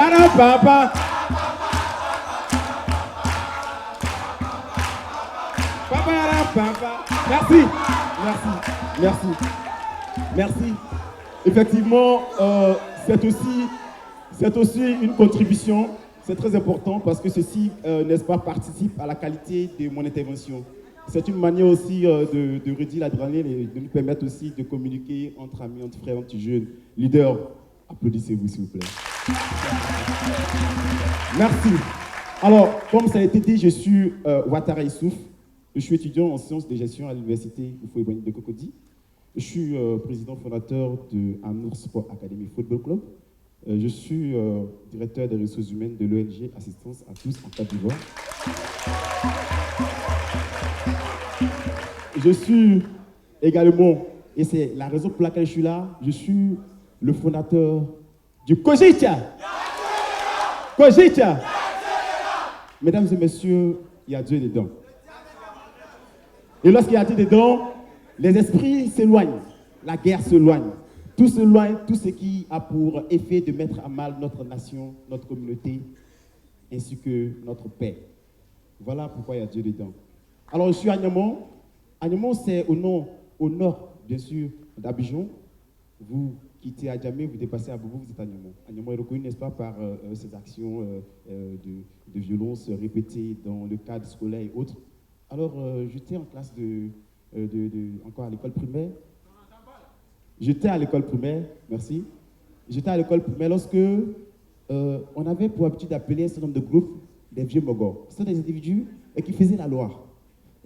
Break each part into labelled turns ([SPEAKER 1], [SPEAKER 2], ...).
[SPEAKER 1] Papa. Papa. Merci. Effectivement, c'est aussi une contribution. C'est très important parce que ceci, n'est-ce pas, participe à la qualité de mon intervention. C'est une manière aussi de redire l'adrénaline et de nous permettre aussi de communiquer entre amis, entre frères, entre jeunes. Leader, applaudissez-vous s'il vous plaît. Merci. Alors, comme ça a été dit, je suis Ouattara Issouf. Je suis étudiant en sciences de gestion à l'université Houphouët-Boigny de Cocody. Je suis président fondateur de Amour Sport Academy Football Club. Je suis directeur des ressources humaines de l'ONG Assistance à tous en Côte d'Ivoire. Je suis également, et c'est la raison pour laquelle je suis là, je suis le fondateur du Kojicha. Kojicha. Mesdames et messieurs, il y a Dieu dedans. Et lorsqu'il y a Dieu dedans, les esprits s'éloignent, la guerre s'éloigne. Tout s'éloigne, tout ce qui a pour effet de mettre à mal notre nation, notre communauté, ainsi que notre paix. Voilà pourquoi il y a Dieu dedans. Alors, je suis Agnamon. Agnamon, c'est au nord, bien sûr, d'Abidjan. Vous quittez Adjamé, vous dépassez à Boubou, vous êtes Agnamon. Agnamon est reconnu, n'est-ce pas, par ses actions de violence répétées dans le cadre scolaire et autres. Alors, j'étais en classe encore à l'école primaire. J'étais à l'école primaire, merci. J'étais à l'école primaire lorsque on avait pour habitude d'appeler un certain nombre de groupes des vieux mogos. Ce sont des individus qui faisaient la loi.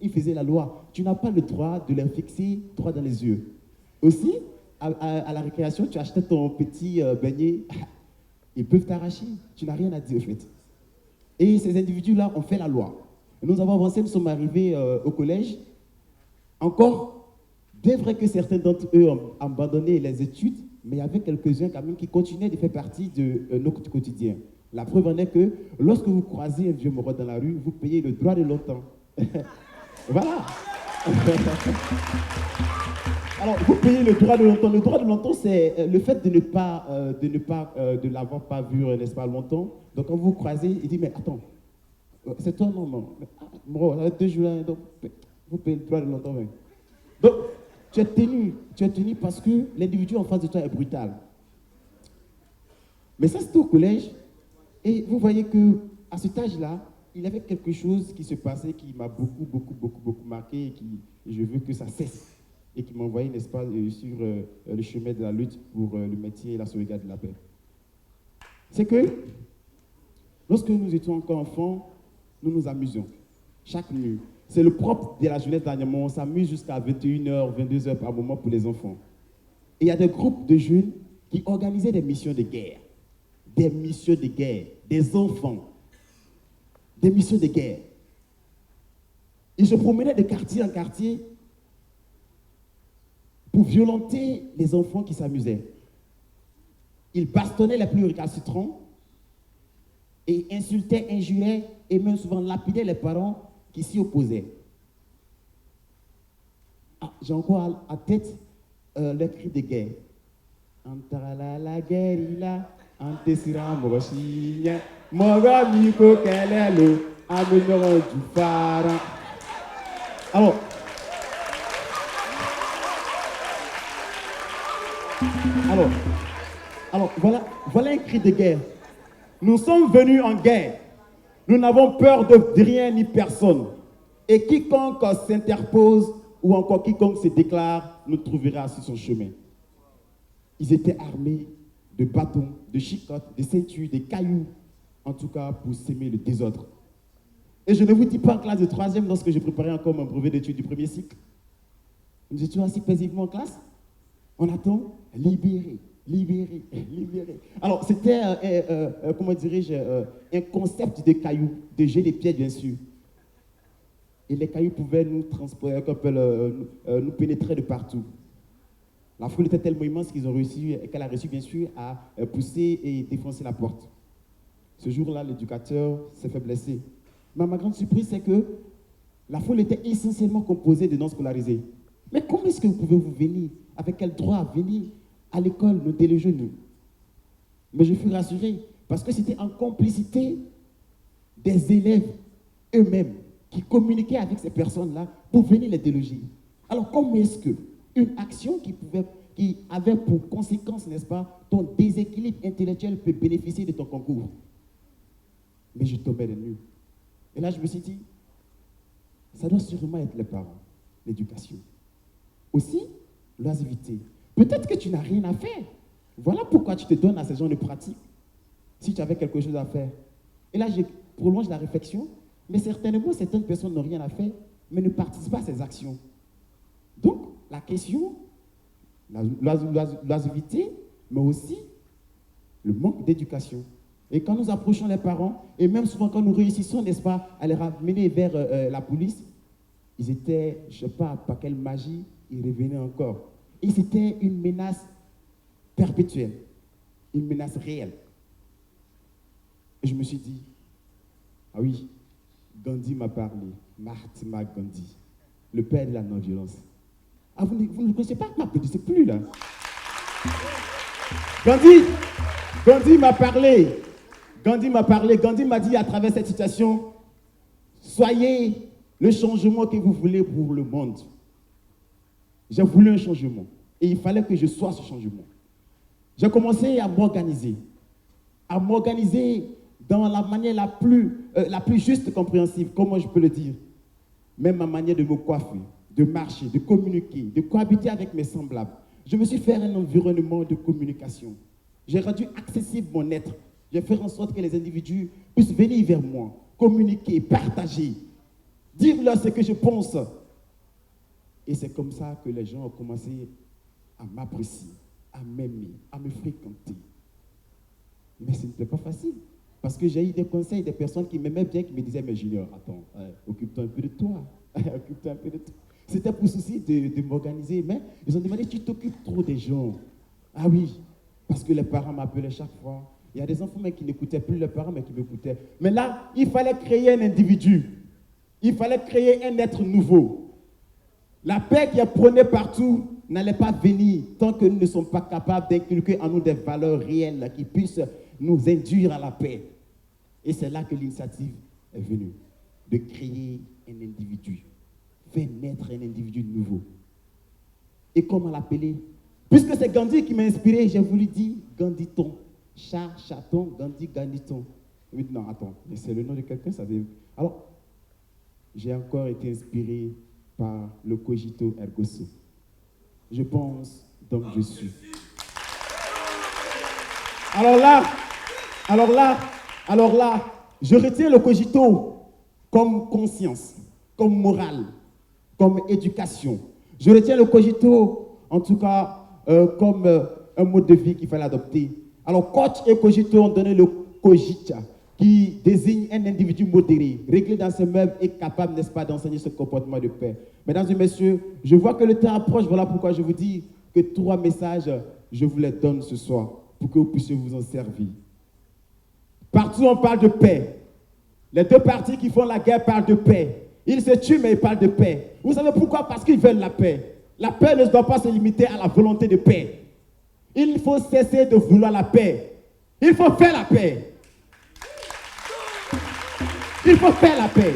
[SPEAKER 1] Ils faisaient la loi. Tu n'as pas le droit de leur fixer droit dans les yeux. Aussi, à la récréation, tu achetais ton petit beignet. Ils peuvent t'arracher. Tu n'as rien à dire, en fait. Et ces individus-là ont fait la loi. Nous avons avancé, nous sommes arrivés au collège. Encore, bien vrai que certains d'entre eux ont abandonné les études, mais il y avait quelques-uns quand même qui continuaient de faire partie de notre quotidien. La preuve en est que lorsque vous croisez un vieux moro dans la rue, vous payez le droit de longtemps. Voilà. Alors, vous payez le droit de longtemps. Le droit de longtemps, c'est le fait de l'avoir pas vu, n'est-ce pas, longtemps. Donc, quand vous croisez, il dit, mais attends, c'est toi, non. Moro, ça fait 2 jours, donc vous payez le droit de longtemps. Mais. Donc, tu es tenu parce que l'individu en face de toi est brutal. Mais ça, c'était au collège. Et vous voyez qu'à cet âge-là, il y avait quelque chose qui se passait qui m'a beaucoup marqué et je veux que ça cesse. Et qui m'a envoyé, n'est-ce pas, sur le chemin de la lutte pour le maintien et la sauvegarde de la paix. C'est que, lorsque nous étions encore enfants, nous nous amusions. Chaque nuit. C'est le propre de la jeunesse dernièrement. On s'amuse jusqu'à 21h, 22h par moment pour les enfants. Et il y a des groupes de jeunes qui organisaient des missions de guerre. Des missions de guerre. Des enfants. Des missions de guerre. Ils se promenaient de quartier en quartier pour violenter les enfants qui s'amusaient. Ils bastonnaient les plus récalcitrants et insultaient, injuraient et même souvent lapidaient les parents qui s'y opposaient. Ah, j'ai encore à tête les cris de guerre. Antara la guerre, antesira morochinya, mogamiko kelelo, amenoro du phare. Alors, voilà un cri de guerre. Nous sommes venus en guerre. Nous n'avons peur de rien ni personne. Et quiconque s'interpose ou encore quiconque se déclare nous trouvera sur son chemin. Ils étaient armés de bâtons, de chicottes, de ceintures, de cailloux, en tout cas pour s'aimer le désordre. Et je ne vous dis pas en classe de 3e lorsque je préparais encore mon brevet d'études du 1er cycle. Nous étions assis paisiblement en classe. On attend, libérer. Alors, c'était, comment dirais-je, un concept de cailloux, de jet de pierres, bien sûr. Et les cailloux pouvaient nous transporter, nous pénétrer de partout. La foule était tellement immense qu'elle a réussi, bien sûr, à pousser et défoncer la porte. Ce jour-là, l'éducateur s'est fait blesser. Mais ma grande surprise, c'est que la foule était essentiellement composée de non-scolarisés. Mais comment est-ce que vous pouvez venir? Avec quel droit venir à l'école nous déloger, nous? Mais je fus rassuré Parce que c'était en complicité des élèves eux-mêmes qui communiquaient avec ces personnes-là pour venir les déloger. Alors, comment est-ce qu'une action qui avait pour conséquence, n'est-ce pas, ton déséquilibre intellectuel peut bénéficier de ton concours? Mais je tombais de nues. Et là, je me suis dit, ça doit sûrement être les parents, l'éducation. Aussi, l'oisiveté. Peut-être que tu n'as rien à faire. Voilà pourquoi tu te donnes à ce genre de pratique. Si tu avais quelque chose à faire. Et là, je prolonge la réflexion. Mais certainement, certaines personnes n'ont rien à faire, mais ne participent pas à ces actions. Donc, la question, l'oisiveté, mais aussi le manque d'éducation. Et quand nous approchons les parents, et même souvent quand nous réussissons, n'est-ce pas, à les ramener vers la police, ils étaient, je ne sais pas par quelle magie, ils revenaient encore. Et c'était une menace perpétuelle, une menace réelle. Et je me suis dit, ah oui, Gandhi m'a parlé, Mahatma Gandhi, le père de la non-violence. Ah, vous ne le connaissez pas? N'applaudissez plus là. Gandhi m'a parlé. Gandhi m'a dit à travers cette situation, soyez le changement que vous voulez pour le monde. J'ai voulu un changement et il fallait que je sois ce changement. J'ai commencé à m'organiser dans la manière la plus juste et compréhensible, comment je peux le dire. Même ma manière de me coiffer, de marcher, de communiquer, de cohabiter avec mes semblables. Je me suis fait un environnement de communication. J'ai rendu accessible mon être. J'ai fait en sorte que les individus puissent venir vers moi, communiquer, partager, dire leur ce que je pense. Et c'est comme ça que les gens ont commencé à m'apprécier, à m'aimer, à me fréquenter. Mais ce n'était pas facile. Parce que j'ai eu des conseils des personnes qui m'aimaient bien, qui me disaient, mais Junior, attends, occupe-toi un peu de toi. Occupe-toi un peu de toi. C'était pour souci de m'organiser. Mais ils ont demandé, tu t'occupes trop des gens. Ah oui, parce que les parents m'appelaient chaque fois. Il y a des enfants mais qui n'écoutaient plus leurs parents, mais qui m'écoutaient. Mais là, il fallait créer un individu. Il fallait créer un être nouveau. La paix qui est prônée partout n'allait pas venir tant que nous ne sommes pas capables d'inculquer en nous des valeurs réelles qui puissent nous induire à la paix. Et c'est là que l'initiative est venue, de créer un individu, faire naître un individu nouveau. Et comment l'appeler? Puisque c'est Gandhi qui m'a inspiré, j'ai voulu dire Gandhiton. Chat, chaton, Gandhi, Gandhiton. Oui, non, attends, mais c'est le nom de quelqu'un, ça veut... Alors, j'ai encore été inspiré par le cogito ergo sum. Je pense, donc je suis. Alors là, je retiens le cogito comme conscience, comme morale, comme éducation. Je retiens le cogito, en tout cas, comme un mode de vie qu'il fallait adopter. Alors, coach et cogito ont donné le cogita, qui désigne un individu modéré, réglé dans ses meubles et capable, n'est-ce pas, d'enseigner ce comportement de paix. Mesdames et messieurs, je vois que le temps approche, voilà pourquoi je vous dis que 3 messages, je vous les donne ce soir, pour que vous puissiez vous en servir. Partout, on parle de paix. Les deux partis qui font la guerre parlent de paix. Ils se tuent, mais ils parlent de paix. Vous savez pourquoi? Parce qu'ils veulent la paix. La paix ne doit pas se limiter à la volonté de paix. Il faut cesser de vouloir la paix. Il faut faire la paix. Il faut faire la paix.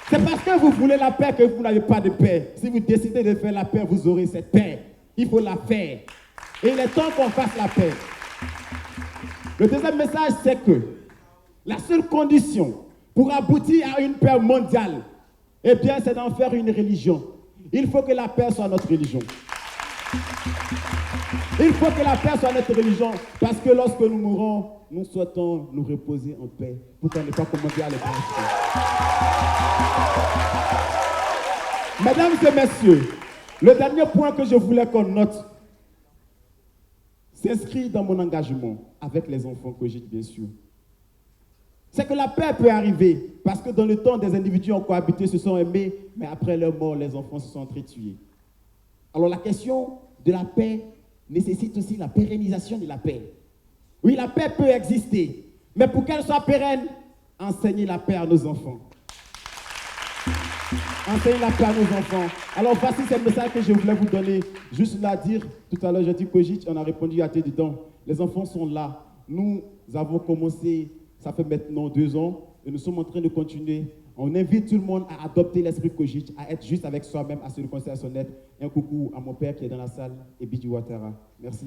[SPEAKER 1] C'est parce que vous voulez la paix que vous n'avez pas de paix. Si vous décidez de faire la paix, vous aurez cette paix. Il faut la faire. Et il est temps qu'on fasse la paix. Le deuxième message, c'est que la seule condition pour aboutir à une paix mondiale, eh bien, c'est d'en faire une religion. Il faut que la paix soit notre religion. Il faut que la paix soit notre religion, parce que lorsque nous mourrons, nous souhaitons nous reposer en paix, pour qu'on n'ait pas commencé à le penser. Mesdames et messieurs, le dernier point que je voulais qu'on note s'inscrit dans mon engagement avec les enfants Cogite, bien sûr. C'est que la paix peut arriver, parce que dans le temps, des individus ont cohabité, se sont aimés, mais après leur mort, les enfants se sont entretués. Alors la question de la paix nécessite aussi la pérennisation de la paix. Oui, la paix peut exister, mais pour qu'elle soit pérenne, enseignez la paix à nos enfants. Enseignez la paix à nos enfants. Alors voici ce message que je voulais vous donner. Juste là dire, tout à l'heure j'ai dit Cogite, on a répondu à tes dedans. Les enfants sont là. Nous avons commencé, ça fait maintenant 2 ans, et nous sommes en train de continuer. On invite tout le monde à adopter l'esprit Kojic, à être juste avec soi-même, à se réconcilier à son être. Un coucou à mon père qui est dans la salle et Bidji Ouattara. Merci.